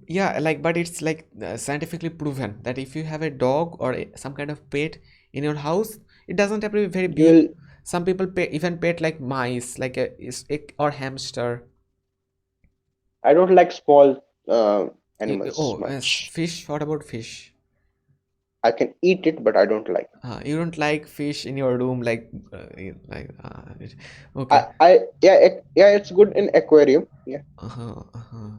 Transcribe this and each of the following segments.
Yeah, like, but it's like scientifically proven that if you have a dog or some kind of pet in your house, it doesn't have to be very big. You'll. Some people even pet like mice, like or hamster. I don't like small animals Oh, yes, much. fish. What about fish? I can eat it, but I don't like. You don't like fish in your room, like, okay. I yeah, yeah, it's good in aquarium. Yeah. Uh-huh, uh-huh.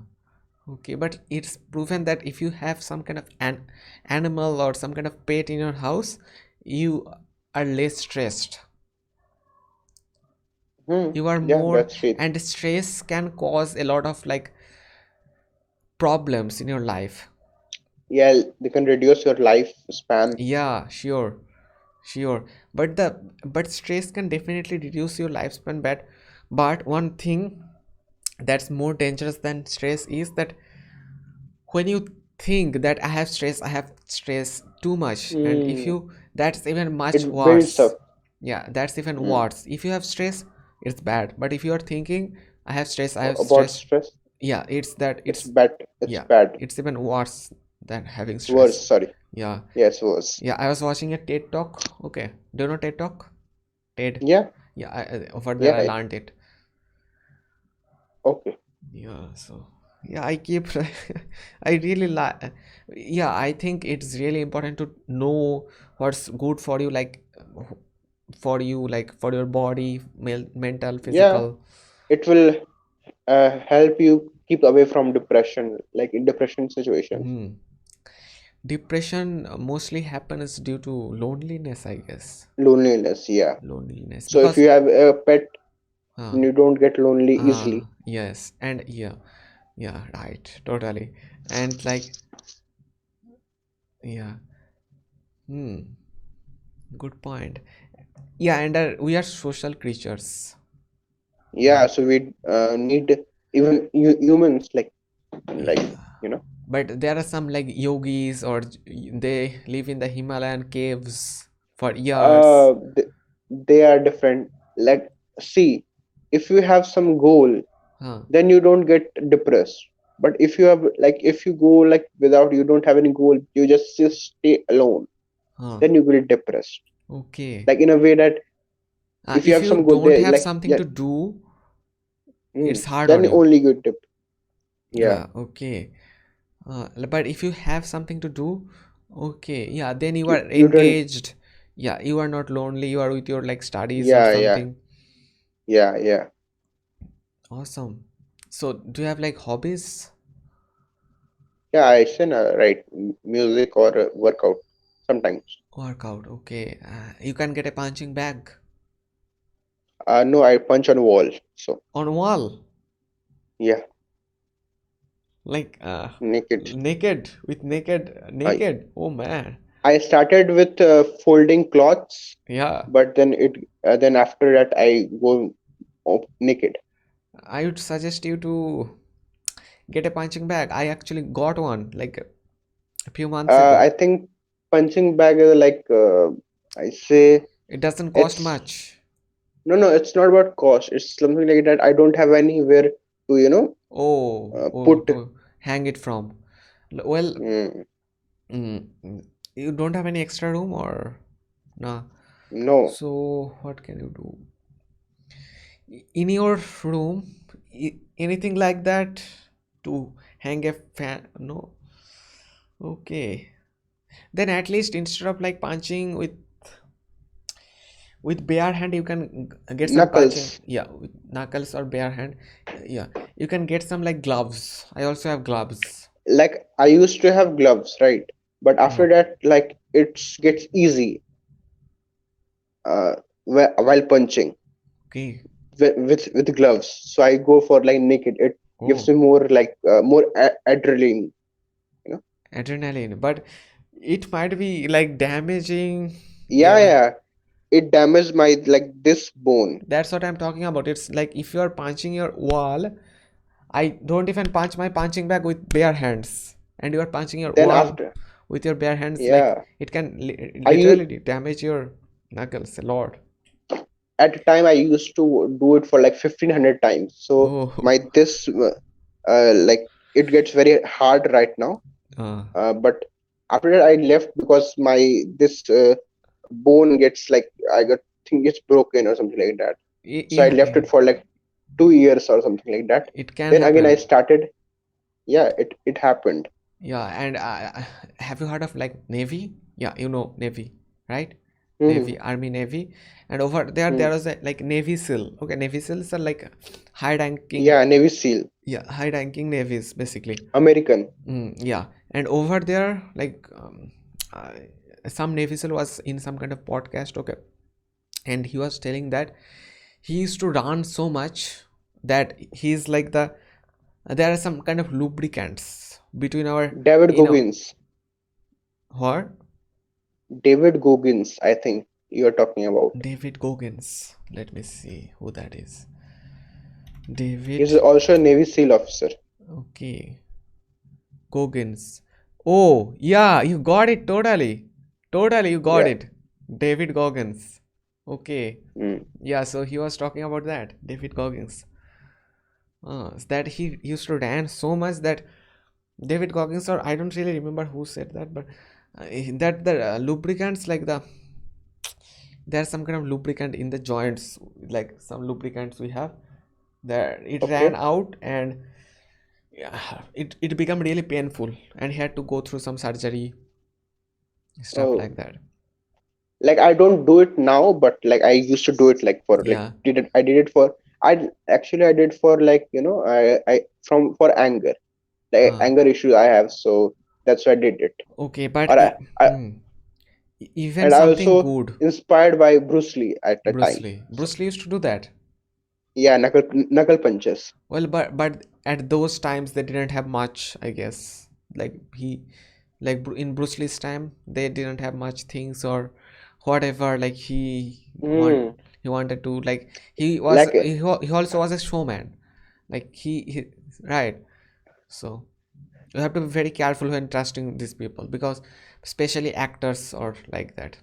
Okay, but it's proven that if you have some kind of an animal or some kind of pet in your house, you are less stressed. You are Yeah, more, that's it. and stress can cause a lot of like problems in your life. Yeah, they can reduce your lifespan. Yeah, sure, sure. But stress can definitely reduce your lifespan. But one thing that's more dangerous than stress is that when you think that I have stress too much, and if Hmm. you, that's even much It builds worse. up. Yeah, that's even Hmm. worse. If you have stress, it's bad. But if you are thinking I have About stress, stress, yeah, it's that it's it's, bad. It's yeah, bad. it's even worse than having stress. Worse. Sorry. Yeah, Yes, worse. yeah, I was watching a TED talk. Okay, do you know TED talk? TED. Yeah. Yeah, over there Yeah. I learned it. Okay. Yeah, so yeah, I keep I really like, yeah, I think it's really important to know what's good for you, like for you, like for your body, mental, Yeah. physical. It will help you keep away from depression, like in depression situations. Hmm. Depression mostly happens due to loneliness, I guess. Loneliness. Yeah. Loneliness, So if because you have a pet, uh, you don't get lonely easily. yes, and yeah, yeah, right, totally, and like, yeah, hmm, good point. Yeah, and we are social creatures. Yeah. So we need even humans, like Yeah, you know. but there are some like yogis, or they live in the Himalayan caves for years. They are different. Like, see, if you have some goal, Huh, then you don't get depressed. But if you have, like, if you go like without, you don't have any goal, you just stay alone, huh. then you get depressed. Okay. Like in a way that if you If have you some goal don't there, have like, something yeah, to do, mm, it's hard on then you. only good dip. Yeah, Okay. But if you have something to do, okay, yeah, then you you are you don't. engaged. Yeah, you are not lonely. You are with your like studies or Yeah, yeah, something. yeah. Awesome. So, do you have like hobbies? Yeah, I say right, music or workout sometimes. Workout. Okay. You can get a punching bag No, I punch on wall. So on wall. yeah, Like naked. naked I naked. Oh man. I started with folding cloths, Yeah. but then after that I go naked. I would suggest you to get a punching bag. I actually got one like a few months I ago. think punching bag is like I say It doesn't cost it's much. no, it's not about cost. It's something like that. I don't have anywhere to put. To hang it from. Well, Mm, you don't have any extra room or nah. no, So what can you do in your room? Anything like that to hang a fan? No. Okay. Then at least instead of like punching with bare hand, you can get some punching. knuckles. Yeah, with knuckles or bare hand. Yeah, you can get some like gloves. I also have gloves. Like I used to have gloves, right? But Huh. after that, like it gets easy uh, while punching Okay. with gloves. So I go for like naked. It gives Oh, me more like more adrenaline. You know? adrenaline. But it might be like damaging. Yeah, Yeah, yeah. It damaged my like this bone. that's what I'm talking about. It's like if you are punching your wall, I don't even punch my punching bag with bare hands, and you are punching your Then wall after, with your bare hands, like yeah, it can I used literally damage your knuckles a lot. at the time I used to do it for like 1,500 times. So Oh, my this like it gets very hard right now. Uh, But after that I left because my this bone gets like I got think it's broken or something like that. So I yeah, left it for like 2 years or something like that. it can Then again I happen. started. Yeah, it happened. Yeah, and have you heard of like Navy? Yeah, you know Navy, right? Hmm. Navy, Army, Navy, and over there Hmm. there was a like Navy SEAL. Okay, Navy SEALs are like high-ranking, Yeah, Navy SEAL, yeah, high-ranking navies basically. American. Yeah, and over there like uh, some Navy SEAL was in some kind of podcast. Okay, and he was telling that he used to run so much that he's like there are some kind of lubricants between our David you know Goggins. what. David Goggins, I think you're talking about. David Goggins. Let me see who that is. He's David. also a Navy SEAL officer. Okay. Goggins. Oh, yeah, you got it totally. Totally, you got Yeah. it. David Goggins. Okay. Mm. Yeah, so he was talking about that. David Goggins. That he used to dance so much that David Goggins, or I don't really remember who said that, but that the lubricants like there's some kind of lubricant in the joints, like some lubricants we have there, it ran Okay. out, and yeah, it became really painful, and he had to go through some surgery, stuff Oh, like that. like I don't do it now, but like I used to do it like for like Yeah. I did it for I did for like I from for anger, like uh, anger issue I have, so that's why I did it. okay, but Or even and I something also good. inspired by Bruce Lee at the Bruce time. Lee. So Bruce Lee used to do that. yeah, knuckle punches. Well, but at those times they didn't have much, I guess. Like in Bruce Lee's time, they didn't have much things or whatever. Like Mm. he wanted to like Like he also was a showman. Like he right. So you have to be very careful when trusting these people, because especially actors or like that.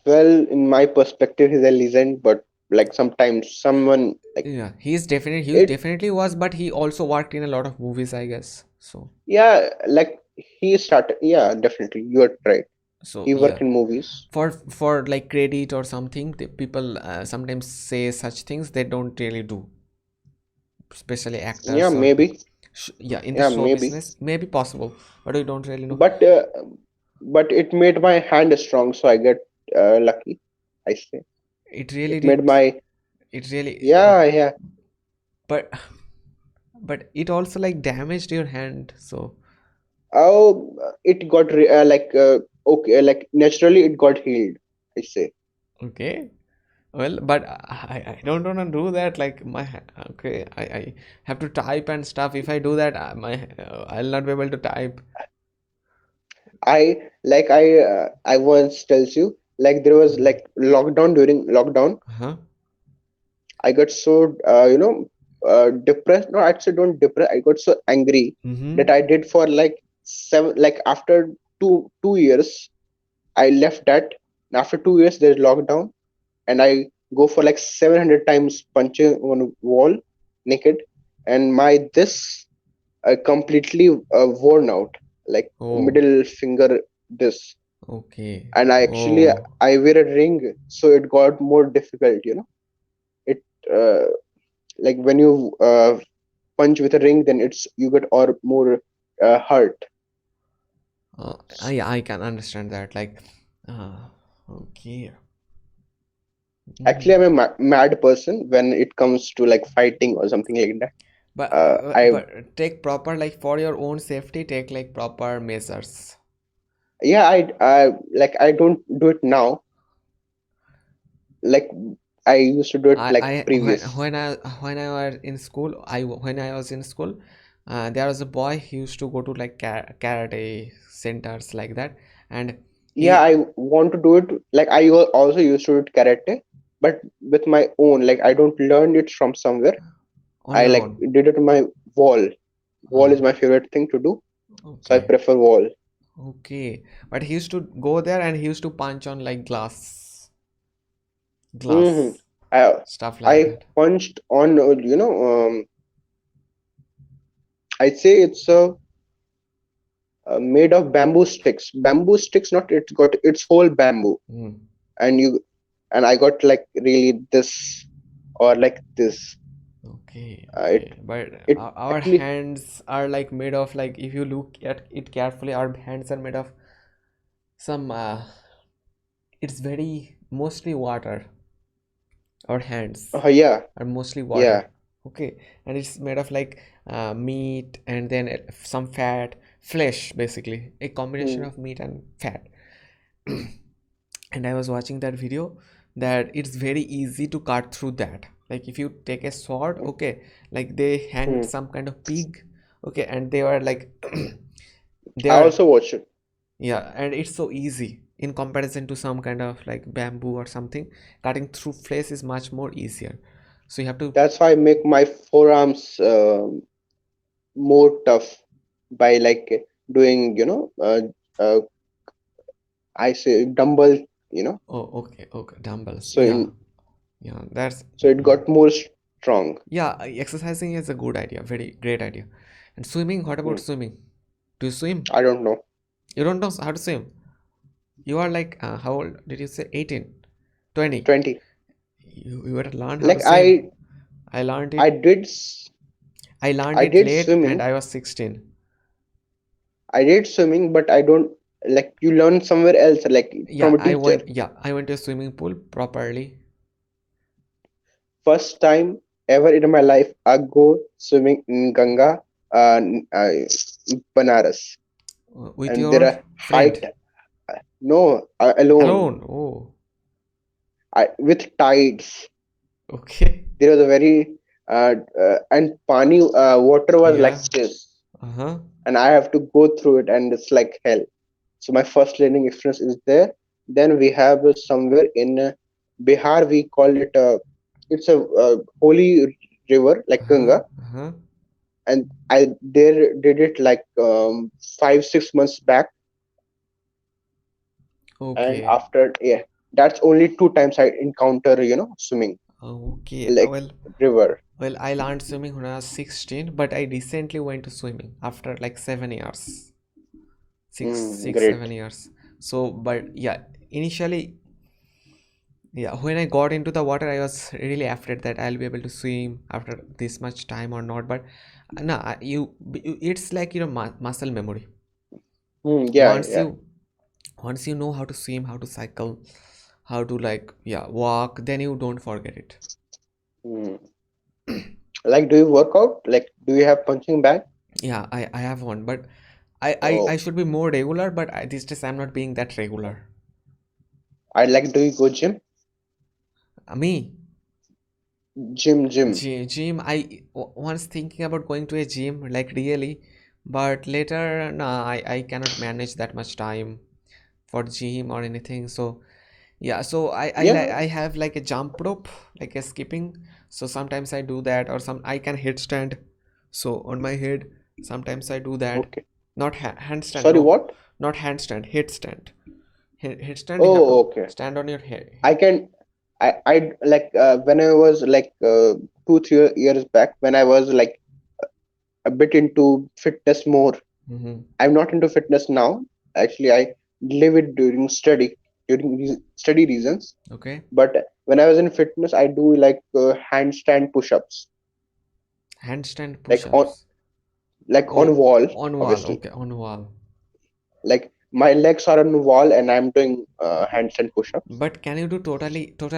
well, in my perspective, he's a legend, but like sometimes someone like Yeah, he it. definitely was, but he also worked in a lot of movies, I guess. So Yeah, like he started. Yeah, definitely, you are right. so He yeah, worked in movies. for like credit or something, the people sometimes say such things they don't really do, especially Yeah, actors or maybe. yeah, in the Yeah, show maybe. business maybe possible, but we don't really know. But it made my hand strong, so I get lucky. I say It really it made did. my It really yeah yeah. but but it also like damaged your hand, so Oh, it got okay, like naturally it got healed. I say. okay. Well, but I don't want to do that. Like okay, I have to type and stuff. If I do that, I'll not be able to type. I once tells you like there was like lockdown during lockdown. Huh? I got so depressed. No, actually don't depress. I got so angry that Mm-hmm. I did for like seven. Like after two years, I left that. And after 2 years, there's lockdown, and I go for like 700 times punching on a wall naked, and my this completely worn out, like Oh, middle finger this, okay. and Oh, I wear a ring, so it got more difficult. It like when you punch with a ring, then it's you get or more hurt. I can understand that. Like, uh, okay. Actually, Mm. I'm a mad person when it comes to like fighting or something like that. I But take proper like for your own safety. Take like proper measures. yeah I don't do it now. Like I used to do it like I previous. when I was in school, when I was in school, there was a boy. He used to go to like karate centers like that, and Yeah, he I want to do it. Like I also used to do karate, but with my own. Like I don't learn it from somewhere. on I your like own. did it on my wall. Wall is my favorite thing to do, so I Okay, prefer wall. okay. But he used to go there and he used to punch on like Hmm. glass I stuff like I that. punched on I'd say it's made of bamboo sticks. Bamboo sticks, not it's got its whole bamboo, Mm. and you and I got like really this or like this. Okay, It okay. But it our actually hands are like made of, like, if you look at it carefully, our hands are made of some it's very mostly water. Our hands yeah, are mostly yeah. water. Okay, and it's made of like meat, and then some fat, flesh, basically a combination Hmm, of meat and fat. And I was watching that video, that it's very easy to cut through that. Like if you take a sword, hmm, okay, like they hanged hmm. some kind of pig, okay, and they were like they I are, also watched it. yeah, and it's so easy in comparison to some kind of like bamboo or something. Cutting through flesh is much more easier. So you have to, That's why I make my forearms more tough by like doing, uh, I say dumbbell, you know. oh, okay, okay, dumbbells, So yeah, in yeah, that's, so it got more strong. yeah, exercising is a good idea, very great idea. And swimming, what about Hmm. swimming? Do you swim? I don't know. You don't know how to swim? You are like, how old did you say? 18, 20? 20. You better learn how to Like swim. I learned I it. did I learned I it did late, and swimming. I was 16. I did swimming, but I don't like you learn somewhere else, like Yeah, from a teacher. I went to a swimming pool properly. First time ever in my life, I go swimming in Ganga, Banaras, With and there your are height. friend. No, alone. Alone. Oh, With tides. okay. There was a very and pani water was like Yeah. this, Uh-huh. and I have to go through it, and it's like hell. So my first learning experience is there. Then we have somewhere in Bihar, we call it it's a holy river like Uh-huh. Ganga, Uh-huh. and I there did it like 5 6 months back, and Okay. after yeah, that's only 2 times I encounter swimming Okay. like river. Well, I learned swimming when I was 16, but I recently went to swimming after like 7 years. Great. 7 years. So, but yeah, initially, yeah, when I got into the water, I was really afraid that I'll be able to swim after this much time or not. But no, it's like, muscle memory. Yeah, Once yeah. you, once you know how to swim, how to cycle, how to, like, yeah, walk, then you don't forget it. Hmm. Like, do you work out? Like, do you have punching bag? Yeah, I have one, but I Oh, should be more regular, but these days I'm not being that regular. I like. Do you go gym? Me, Gym. gym, once thinking about going to a gym, like, really, but later, nah, I cannot manage that much time for gym or anything. So yeah, so Yeah. I have like a jump rope, like a skipping. So sometimes I do that, or some I can headstand. So on my head, sometimes I do that. Okay. Not handstand, Sorry, no, what? not handstand, headstand. Headstand, you have Oh, to okay. stand on your head. I can. I like when I was like 2 3 years back when I was like a bit into fitness more. Mm-hmm. I'm not into fitness now. Actually, I live it during study reasons. Okay. But when I was in fitness, I do like handstand push-ups, Handstand like on push-ups. like on Oh, wall, on wall. obviously. Okay, on wall. Like my legs are on the wall and I'm doing handstand push-ups. But can you do total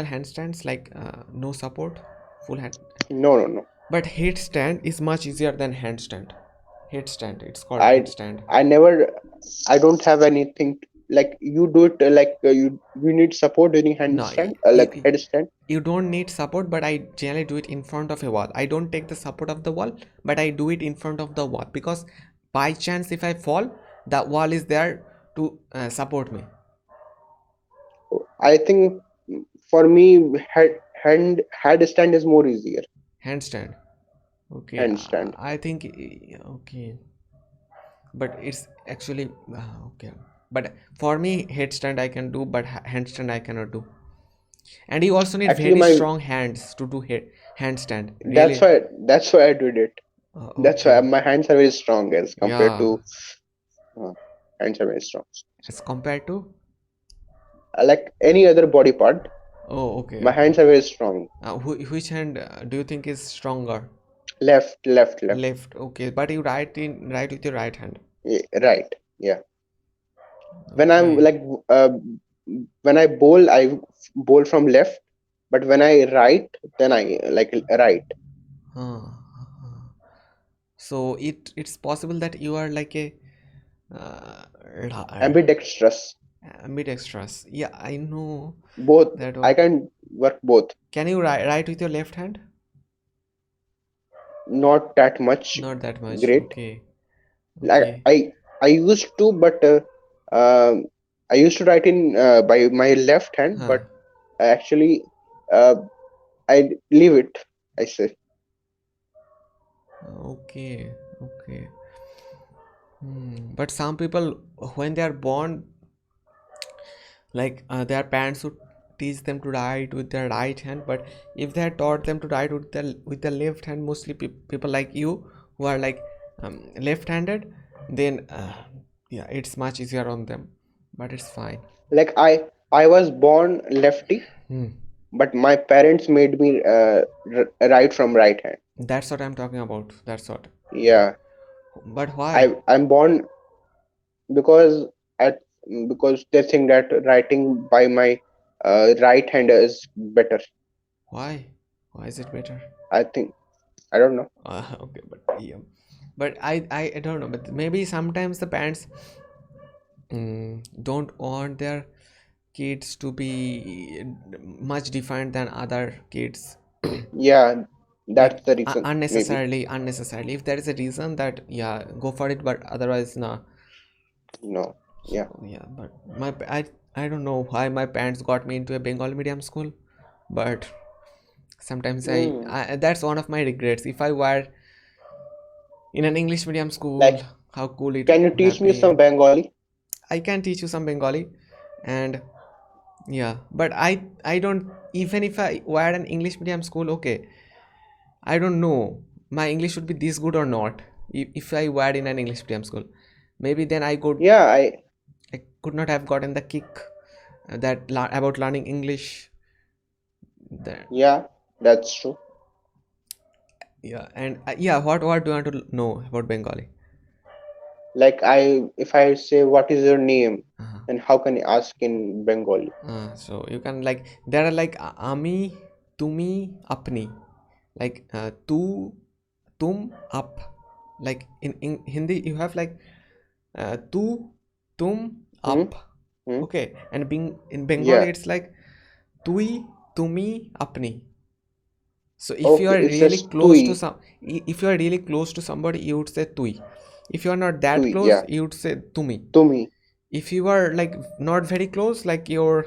handstands, like, no support, full hand? No, no, no. But headstand is much easier than handstand. Headstand, it's called I headstand. I never I don't have anything like you do it you need support during No, handstand like you, headstand. you don't need support, but I generally do it in front of a wall. I don't take the support of the wall, but I do it in front of the wall, because by chance if I fall, the wall is there to support me. I think for me headstand is more easier. Handstand. Okay, Handstand. I think, okay, but it's actually, okay. But for me, headstand I can do, but handstand I cannot do. And you also need Actually very my strong hands to do handstand. that's Really? why that's why I did it. That's why Okay. my hands are very strong as compared Yeah. to uh, hands are very strong. As compared to. Like any other body part, Oh, okay, my okay. hands are very strong. Which hand do you think is stronger? Left, left, left. Left. Okay, but you write with your right hand. Right. Yeah. When I'm Okay. like when I bowl from left, but when I write, then I like right. Huh. So it's possible that you are like a uh, ra- Ambidextrous. ambidextrous. Yeah, I know Both. that I one. can work both. Can you write with your left hand? Not that much Not that much. great. Okay. Like Okay. I used to, but I used to write in by my left hand, Huh. but I actually uh, I leave it. I say, Okay. Okay. But some people, when they are born, like their parents would teach them to write with their right hand, but if they had taught them to write with the left hand, mostly people like you who are like left-handed, then yeah, it's much easier on them, but it's fine. like I was born lefty, Hmm. but my parents made me write from right hand. That's what I'm talking about. That's what. Yeah, But why? I'm born because at because they think that writing by my right hand is better. Why is it better? I think I don't know. Okay, but yeah, but I don't know, but maybe sometimes the parents don't want their kids to be much different than other kids. Yeah, Like that's the reason. Maybe unnecessarily, if there is a reason, that yeah, go for it, but otherwise nah. no. Yeah. So yeah, but I don't know why my parents got me into a Bengali medium school, but sometimes Mm. that's one of my regrets. If I were in an English medium school, Like, how cool it can you would have teach me some been. Bengali? I can teach you some Bengali, and yeah, but I don't, even if I were an English medium school, okay, I don't know my English would be this good or not. If I were in an English medium school, maybe then Yeah, I could not have gotten the kick about learning English. That yeah, that's true. yeah, and yeah, what do you want to know about Bengali? Like if I say what is your name, Uh-huh. then how can I ask in Bengali? So you can, like, there are like ami, tumi, apni, like tu, tum, up. Like in Hindi, you have like tu, tum, Hmm? up. Hmm? Okay, and being in Bengali, Yeah. it's like tui, tumi, apni. So if you Okay, are it really says close to tui, if you are really close to somebody, you would say tui. If you are not that tui. close, Yeah, you would say tumi. tumi, If you are like not very close, like you're,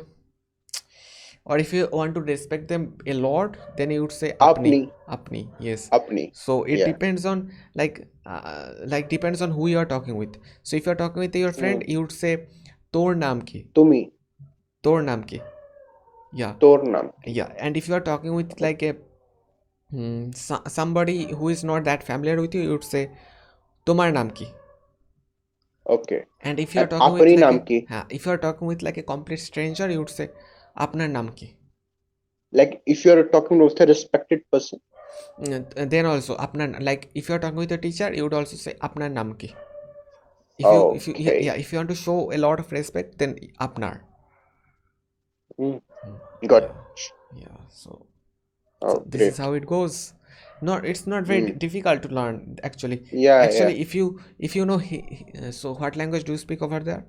or if you want to respect them a lot, then you would say apni. apni, Apni, yes. apni. So it Yeah. depends on, like depends on who you are talking with. So if you are talking with your Hmm. friend, you would say tor naam ki. Tumi, Tor naam ki. Yeah. tornam. Yeah, and if you are talking with Okay. like a somebody who is not that familiar with you, you would say tomar naam ki. Okay. And if you are And talking with apni like naam ki. if you are talking with like a complete stranger, you would say apna naam ki. Like if you're talking with a respected person. Then also apna, like if you are talking with a teacher, you would also say apna naam ki. If you yeah, Okay. yeah, if you want to show a lot of respect, then apnar. Hmm. Yeah, Got. yeah. So Oh, this is great. how it goes. Not, it's not very Hmm. difficult to learn actually. Yeah, yeah. Actually, if you know so what language do you speak over there?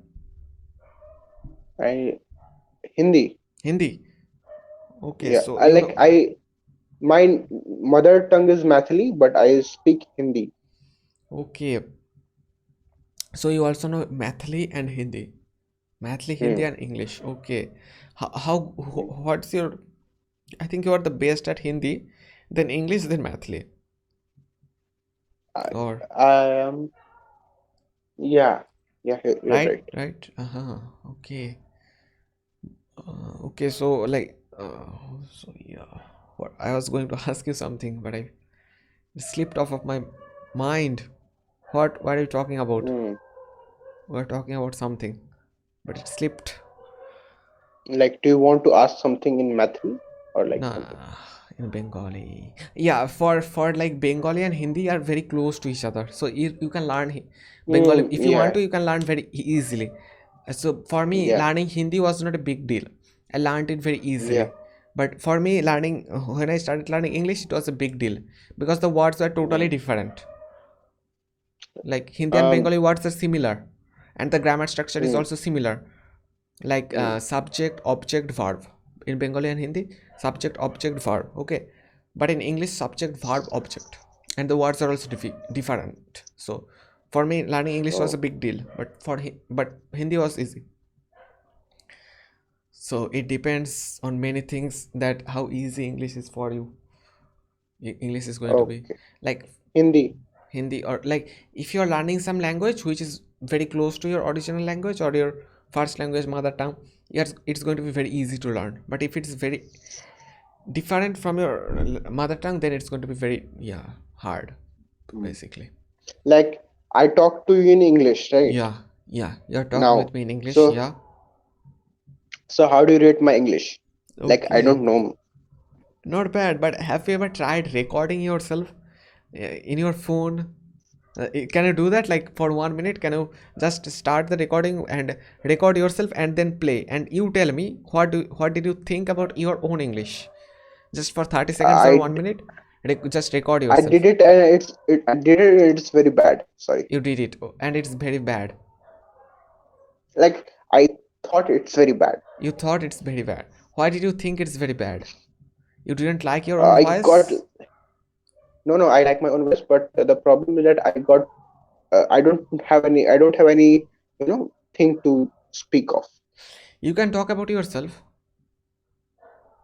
I Hindi. Hindi. Okay, Yeah. so I you like know. I My mother tongue is Mathili, but I speak Hindi. Okay, so you also know Mathili and Hindi. Mathili, Hindi, Hmm. and English. Okay. How Hmm. what's your? I think you are the best at Hindi, then English, then Mathili. I, Or I am. Yeah. Yeah. You're right, right. right. Okay. Okay. So like, so yeah. What I was going to ask you something, but I it slipped off of my. Mind. What are you talking about? Hmm. We're talking about something, but it slipped. Like, do you want to ask something in Mathli or like something? Nah, in Bengali. Yeah, for like Bengali and Hindi are very close to each other. So you can learn Bengali if you want Yeah, to. You can learn very easily. So for me, yeah, learning Hindi was not a big deal. I learned it very yeah. easily. But for me, learning when I started learning English, it was a big deal because the words were totally Hmm. different. Like Hindi and Um. Bengali words are similar, and the grammar structure is Hmm. also similar. Like Hmm. subject, object, verb. In Bengali and Hindi, subject, object, verb. Okay, but in English, subject, verb, object, and the words are also different. So for me, learning English was a Oh, big deal, but Hindi was easy. So it depends on many things that how easy English is for you. English is going to be okay. like Hindi. Hindi, or like if you're learning some language which is very close to your original language or your first language, mother tongue, yes, it's going to be very easy to learn. But if it's very different from your mother tongue, then it's going to be very, yeah, hard, Hmm. basically. Like, I talk to you in English, right? Yeah, yeah, you're talking with Now. me in English, So, yeah. so how do you rate my English? Like, I Okay, don't know. not bad. But have you ever tried recording yourself in your phone? Can you do that like for 1 minute? Can you just start the recording and record yourself and then play? And you tell me what did you think about your own English? Just for 30 seconds or I 1 minute, just record I yourself. did it and I did it and it's very bad. Sorry. You did it, and it's very bad. Like, I thought it's very bad. You thought it's very bad. Why did you think it's very bad? You didn't like your own I got voice? no. I like my own voice, but the problem is that I don't have any thing to speak of. You can talk about yourself.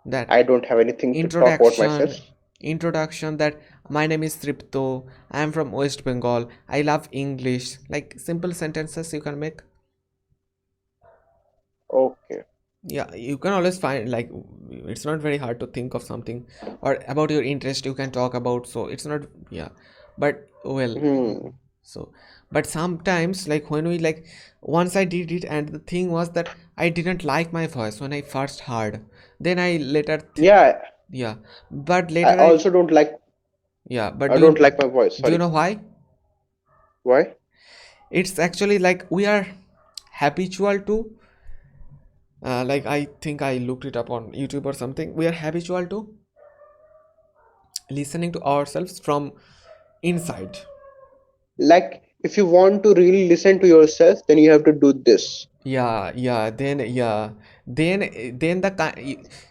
That I don't have anything to talk about myself. introduction, that my name is Tripto, I am from West Bengal, I love English, like simple sentences you can make. Okay. Yeah, you can always find, like, it's not very hard to think of something or about your interest you can talk about, so it's not, yeah. But well, Hmm. so but sometimes, like, when we like once I did it, and the thing was that I didn't like my voice when I first heard. Then I later Yeah. yeah, but I later I, also don't like. yeah, but I don't like my voice. do you Sorry. know why? Why? It's actually like we are habitual to, like, I think I looked it up on YouTube or something. We are habitual to listening to ourselves from inside. Like, if you want to really listen to yourself, then you have to do this. Yeah, then the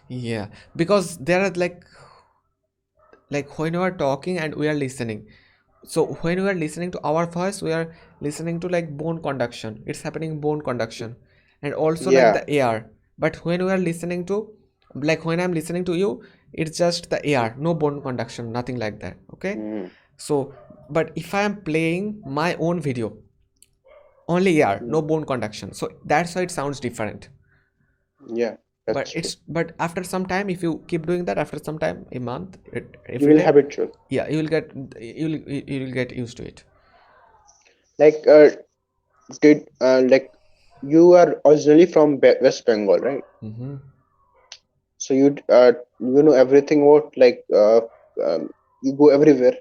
yeah, because there are like when we are talking and we are listening. So when we are listening to our voice, we are listening to like bone conduction. It's happening bone conduction, and also like Yeah. the air. But when we are listening to, like when I'm listening to you, it's just the air, no bone conduction, nothing like that. Okay. Hmm. So, but if I am playing my own video, only air, Hmm. no bone conduction. So that's why it sounds different. Yeah, But that's true. it's, but after some time, if you keep doing that, after some time, a month, You every will day, habitual. yeah, you will get used to it. Like, did like you are originally from West Bengal, right? Mm-hmm. So you know everything about like um, you go everywhere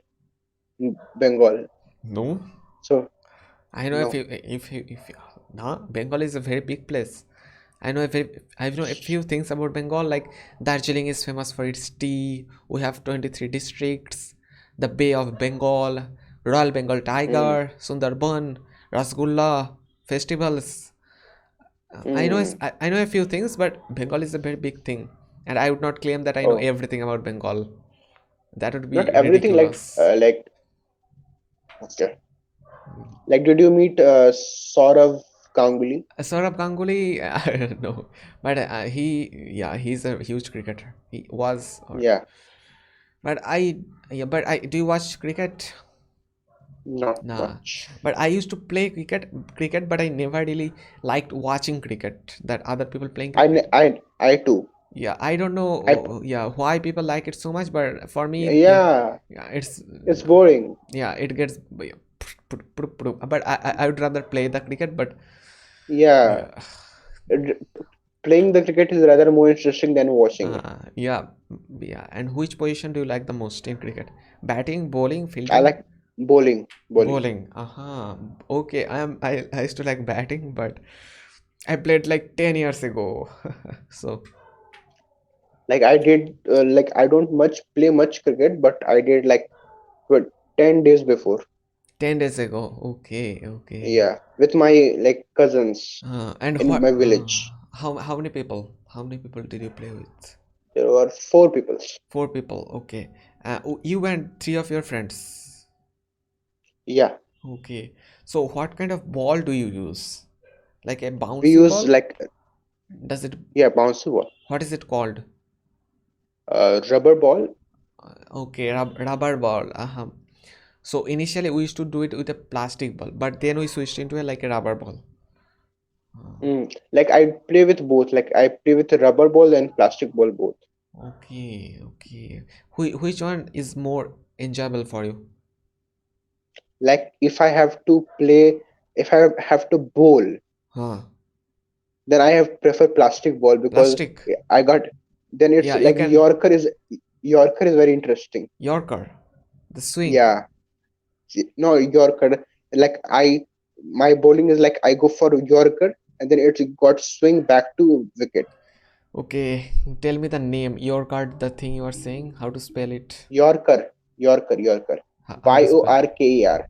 in Bengal. No, So I know no. if nah, Bengal is a very big place. I know a few things about Bengal. Like Darjeeling is famous for its tea. We have 23 districts. The Bay of Bengal, Royal Bengal Hmm. Tiger, Sundarban, Rasgulla, festivals. Hmm. I know a few things, but Bengal is a very big thing, and I would not claim that I know Oh, everything about Bengal. That would not be everything. ridiculous. Okay. Like, did you meet Saurav Ganguly? Saurabh Ganguly, I don't know, but yeah, he's a huge cricketer. He was, or Yeah, but yeah, but do you watch cricket? not Nah, much. but I used to play cricket, but I never really liked watching cricket. That other people playing cricket. I too. Yeah, I don't I know, yeah, why people like it so much, but for me, Yeah, yeah, it's it's boring. yeah, it gets yeah, but I would rather play the cricket, but Yeah, yeah, it- playing the cricket is rather more interesting than watching it. yeah, yeah. And which position do you like the most in cricket? Batting, bowling, I fielding? like bowling. Bowling. Okay, I used to like batting, but I played like 10 years ago. So Like I did, like I don't much play much cricket, but I did like tw- 10 days before. 10 days ago. Okay, okay. Yeah, with my like cousins And in what my village. how many people? How many people did you play with? There were four people. Four people. Okay. You and three of your friends. Yeah, Okay. So what kind of ball do you use? Like a we bouncy use ball? like Does it, yeah bouncy ball, what is it called? rubber ball. Okay, rubber ball. So initially we used to do it with a plastic ball, but then we switched into a like a rubber ball. Like I play with both. Like I play with a rubber ball and plastic ball both. Okay, okay. Which one is more enjoyable for you? Like if I have to play, if I have to bowl, Huh? then I have prefer plastic ball because Plastic. I got then it's Yeah, you like can Yorker is very interesting. Yorker, the swing. Yeah, no Yorker. Like my bowling is like I go for Yorker and then it's got swing back to wicket. Okay, tell me the name. Yorker, the thing you are saying. How to spell it? Yorker. How to spell? Yorker.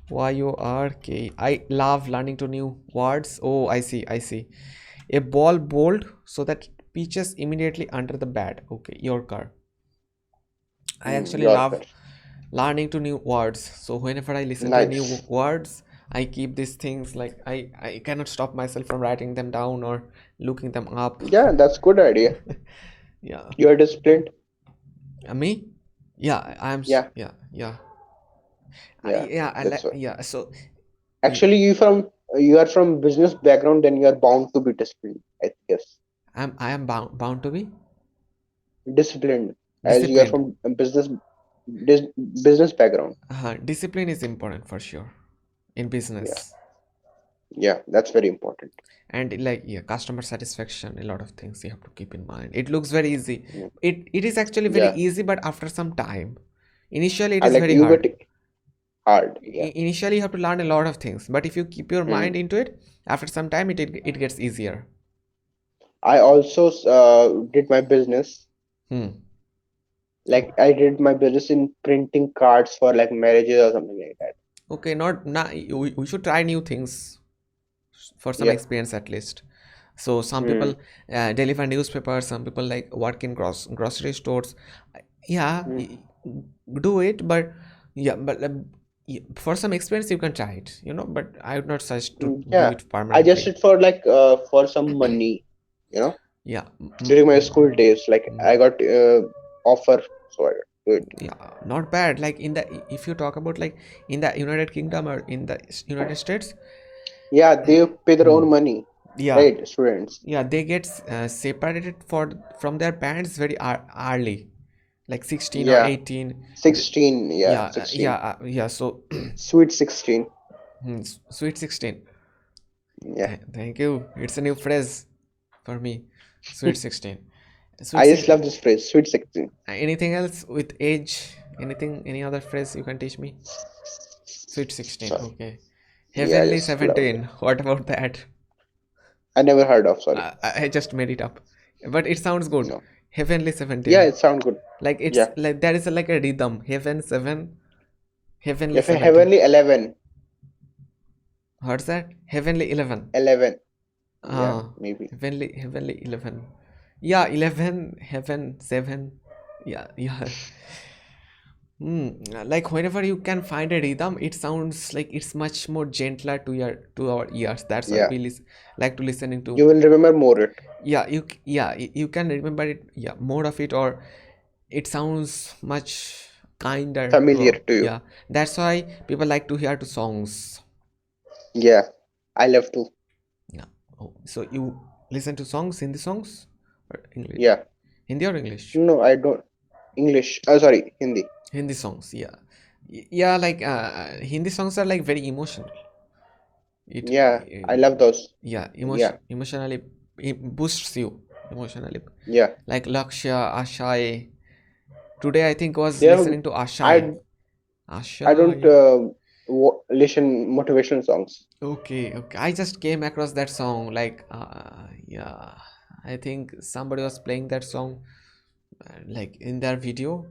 York. I love learning to new words. Oh, I see, I see. A ball bowled so that pitches immediately under the bat. Okay, Yorker. I actually love Yorker. learning to new words. So whenever I listen to a new Nice. words, I keep these things like I cannot stop myself from writing them down or looking them up. Yeah, that's good idea. Yeah. You are disciplined. Me? Yeah, Yeah, yeah, yeah. yeah. Yeah, I That's like, why. yeah. So y- Actually, you are from business background, then you are bound to be disciplined. I guess I am bound to be disciplined as you are disciplined. from a business background. Discipline is important for sure in Yeah, business. yeah. That's very important. And like, yeah, customer satisfaction, a lot of things you have to keep in mind. It looks very easy. Mm, It is actually very yeah, easy, but after some time, initially it I is like very you hard. get hard. Yeah. Initially you have to learn a lot of things, but if you keep your Mm. mind into it, after some time it gets easier. I also did my business. Hmm. Like I did my business in printing cards for like marriages or something like that. Okay, not we should try new things for some Yeah. experience at least. So some people Mm. deliver newspapers, some people like work in grocery stores. Yeah, Mm. do it, but yeah, but for some experience you can try it, but I would not suggest to do Yeah. it I just permanently. did for like for some money, you know. Yeah. During my school days. Like Mm. I got offer, so I do it. Yeah, not bad. Like in the, if you talk about like in the United Kingdom or in the United States. Yeah, they pay their Hmm. own money, Yeah, right? Students. yeah, they get separated from their parents very early, like 16 or Yeah, 18. 16. Yeah, Yeah, 16. yeah. So Sweet 16. sweet 16. Yeah, Thank you. It's a new phrase for me. Sweet 16. Sweet I just 16. love this phrase, sweet 16. Anything else with age? Anything? Any other phrase you can teach me? Sweet 16. Sorry. Okay. Yeah, I Heavenly just love it. 17. What about that? I never heard of. Sorry. I just made it up. But it sounds good. No. Heavenly Yeah, 17. it sounds good. Like it's Yeah. like there is like a rhythm. Heaven 7. Heavenly If a 17. heavenly 11, What's that? Heavenly 11. 11. Yeah, Ah, maybe. heavenly 11. Yeah, 11, heaven 7. Yeah, yeah. Like whenever you can find a rhythm, it sounds like it's much more gentler to our ears. That's why Yeah. we like to listening to. You will remember more it. Yeah, you can remember it. Yeah, more of it, or it sounds much kinder to Familiar to you. yeah. That's why people like to hear to songs. Yeah. I love to. Yeah. Oh, so you listen to songs, Hindi songs? or English? Yeah. Hindi or English? No, I don't. English. Sorry, Hindi. Hindi songs, yeah. Yeah, like Hindi songs are like very emotional. It, Yeah, I love those. yeah, Yeah, emotionally, it boosts you emotionally. yeah. Like Lakshya, Ashai. Today I think was There, listening to Ashai. I I don't Ashai. listen motivational songs. Okay, okay. I just came across that song. Like, yeah, I think somebody was playing that song, like in their video.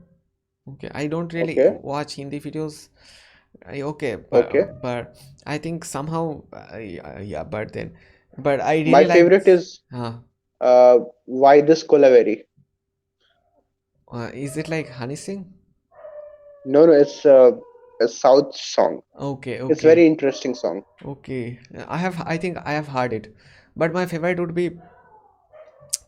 Okay, I don't really Okay, watch Hindi videos. Okay, okay. but I think somehow, yeah, yeah, but then, but I My really like. favorite is Uh, Why This Kolaveri. is it like Honey Singh? No, no, it's a South song. Okay, It's okay, very interesting song. okay. I think I have heard it, but my favorite would be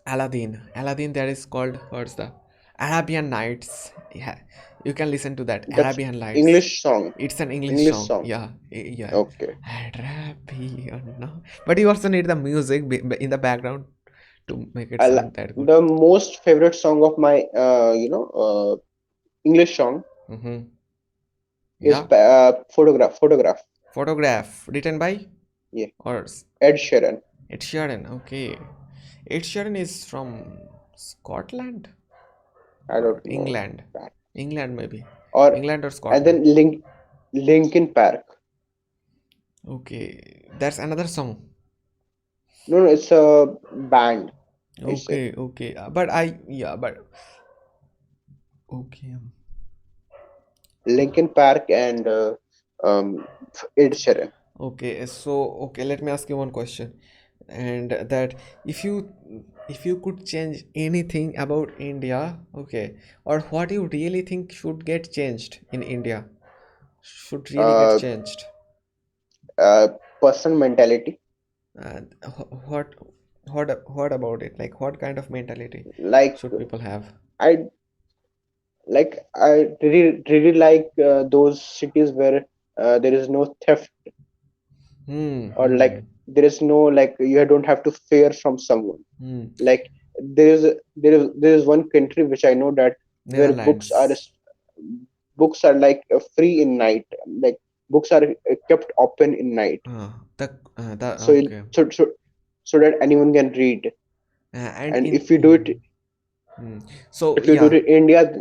Aladdin. Aladdin, that is called, what's the Arabian Nights. Yeah, you can listen to that That's Arabian Nights. English song. It's an English English song. song. Yeah, yeah. Okay. Arabian. No. But you also need the music in the background to make it I sound that good. the most favorite song of my English song Mm-hmm. is Yeah. Photograph. Photograph written by Yeah, or Ed Sheeran. Ed Sheeran. Okay. Ed Sheeran is from Scotland I or don't know England. that. England maybe. Or England or and Scotland. then Linkin Park. Okay. That's another song. No, no, it's a band. I say Okay, okay. But I, yeah, but okay. Linkin Park and um, Ed Sheeran. Okay, so okay, let me ask you one question. And that if you if you could change anything about India, okay, or what you really think should get changed in India, should really get Uh, changed. uh, Person mentality. And what about it? Like what kind of mentality Like should people have? I I really like those cities where there is no theft, Hmm, or like hmm, there is no, like, you don't have to fear from someone. hmm. Like there is one country which I know that where Netherlands. books are like free in night. Like books are kept open in night, The so okay. so that anyone can read. And And in hmm. So if you do it yeah. in India,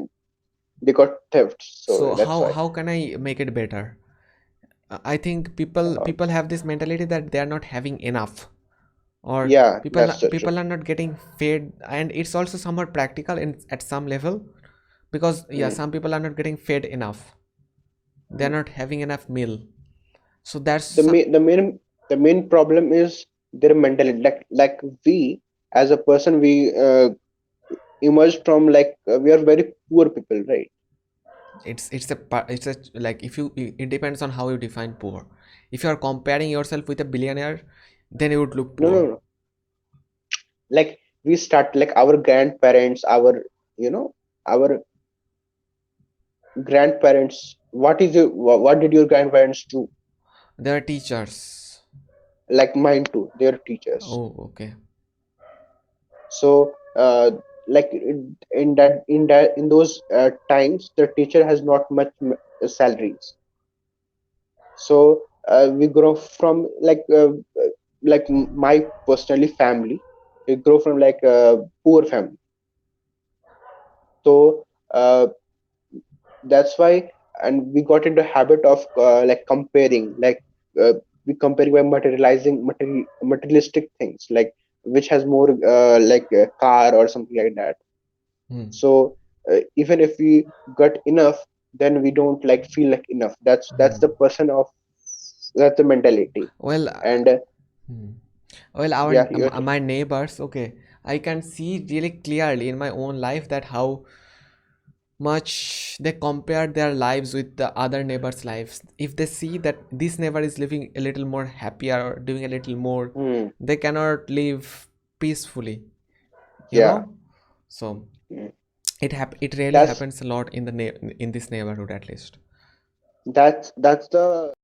they got theft. So So that's why. how can I make it better? I think people have this mentality that they are not having enough, or Yeah, that's the truth. people are not getting fed, and it's also somewhat practical in at some level, because yeah, Mm, some people are not getting fed enough. They are mm. not having enough meal. So that's The main the main the main problem is their mentality. Like we as a person, we emerged from, like, we are very poor people, right? it's a like if you it depends on how you define poor. If you are comparing yourself with a billionaire, then you would look No, no, poor. no. Like we start, like our grandparents, you know our grandparents. What did your grandparents do? They are teachers. Like mine too. They're teachers. Oh, okay. So like in those times, the teacher has not much salaries. So we grow from, like my personally family, we grow from like a poor family. So that's why, and we got into habit of like comparing, like we comparing by materialistic things, like which has more, like a car or something like that. Hmm. So even if we got enough, then we don't like feel like enough. That's the Hmm. person of that's the mentality. Well, And hmm. Well, our yeah, you're saying. my neighbors, okay, I can see really clearly in my own life that how much they compare their lives with the other neighbors' lives. If they see that this neighbor is living a little more happier or doing a little more, Hmm. they cannot live peacefully, you Yeah. know. So Mm. it really That's happens a lot in the in this neighborhood at least. that's the